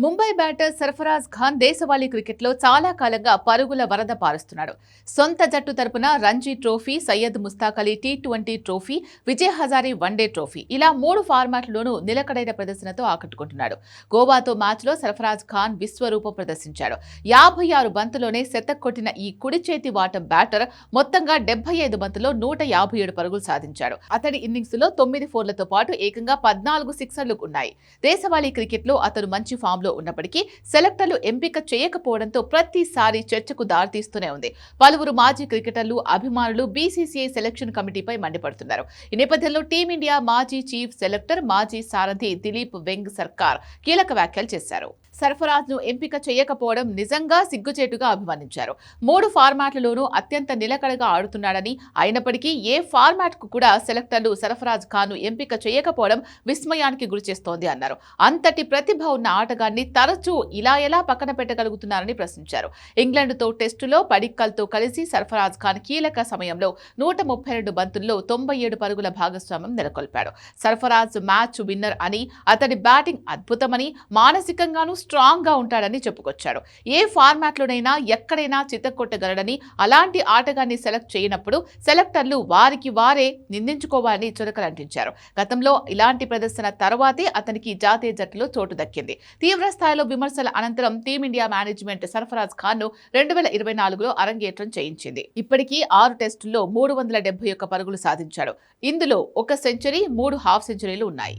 Mumbai batter Sarfaraz Khan దేశవాళీ క్రికెట్లో చాలా కాలంగా పరుగుల వరద పారుస్తున్నాడు. సొంత జట్టు తరపున Ranji trophy, Syed Mushtaq Ali T20 trophy, Vijay Hazare one day trophy ఇలా 3 ఫార్మాట్లలోనూ నిలకడైన ప్రదర్శనతో ఆకట్టుకుంటున్నాడు. గోవాతో మ్యాచ్లో సర్ఫరాజ్ ఖాన్ విశ్వరూపం ప్రదర్శించాడు. 56 బంతుల్లోనే శతక్ కొట్టిన ఈ కుడి చేతి వాటం బ్యాటర్ మొత్తంగా 75 బంతుల్లో 157 పరుగులు సాధించాడు. అతడి ఇన్నింగ్స్లో 9 ఫోర్లతో పాటు ఏకంగా 14 సిక్సర్లు ఉన్నాయి. దేశవాళీ క్రికెట్లో అతను మంచి ఫామ్ ఉన్నప్పటికీ సెలెక్టర్లు ఎంపిక చేయకపోవడంతో ప్రతిసారి చర్చకు దారితీస్తూనే ఉంది. పలువురు మాజీ క్రికెటర్లు, అభిమానులు బీసీసీఐ సెలక్షన్ కమిటీపై మండిపడుతున్నారు. ఈ నేపథ్యంలో టీమిండియా మాజీ చీఫ్ సెలెక్టర్, మాజీ సారథి దిలీప్ వెంగ్ సర్కార్ కీలక వ్యాఖ్యలు చేశారు. సర్ఫరాజ్ ను ఎంపిక చేయకపోవడం నిజంగా సిగ్గుచేటుగా అభివర్ణించారు. 3 ఫార్మాట్లలోనూ అత్యంత నిలకడగా ఆడుతున్నాడని, అయినప్పటికీ ఏ ఫార్మాట్ కు కూడా సెలెక్టర్లు సర్ఫరాజ్ ఖాన్ ను ఎంపిక చేయకపోవడం విస్మయానికి గురిచేస్తోంది అన్నారు. అంతటి ప్రతిభ ఉన్న ఆటగాన్ని తరచూ ఇలా ఎలా పక్కన పెట్టగలుగుతున్నారని ప్రశ్నించారు. ఇంగ్లాండ్తో టెస్టులో పడిక్కల్తో కలిసి సర్ఫరాజ్ ఖాన్ కీలక సమయంలో 132 బంతుల్లో 97 పరుగుల భాగస్వామ్యం నెలకొల్పాడు. సర్ఫరాజ్ మ్యాచ్ విన్నర్ అని, అతడి బ్యాటింగ్ అద్భుతమని, మానసికంగానూ స్ట్రాంగ్ గా ఉంటాడని చెప్పుకొచ్చాడు. ఏ ఫార్మాట్ లోనైనా ఎక్కడైనా చితక్కొట్టగలడని, అలాంటి ఆటగాన్ని సెలెక్ట్ చేయనప్పుడు సెలెక్టర్లు వారికి వారే నిందించుకోవాలని చురకలంటించారు. గతంలో ఇలాంటి ప్రదర్శన తర్వాతే అతనికి జాతీయ జట్టులో చోటు దక్కింది. తీవ్ర స్థాయిలో విమర్శల అనంతరం టీమిండియా మేనేజ్మెంట్ సర్ఫరాజ్ ఖాన్ ను 2024లో అరంగేట్రం చేయించింది. ఇప్పటికీ 6 టెస్టుల్లో 371 పరుగులు సాధించాడు. ఇందులో 1 సెంచరీ, 3 హాఫ్ సెంచరీలు ఉన్నాయి.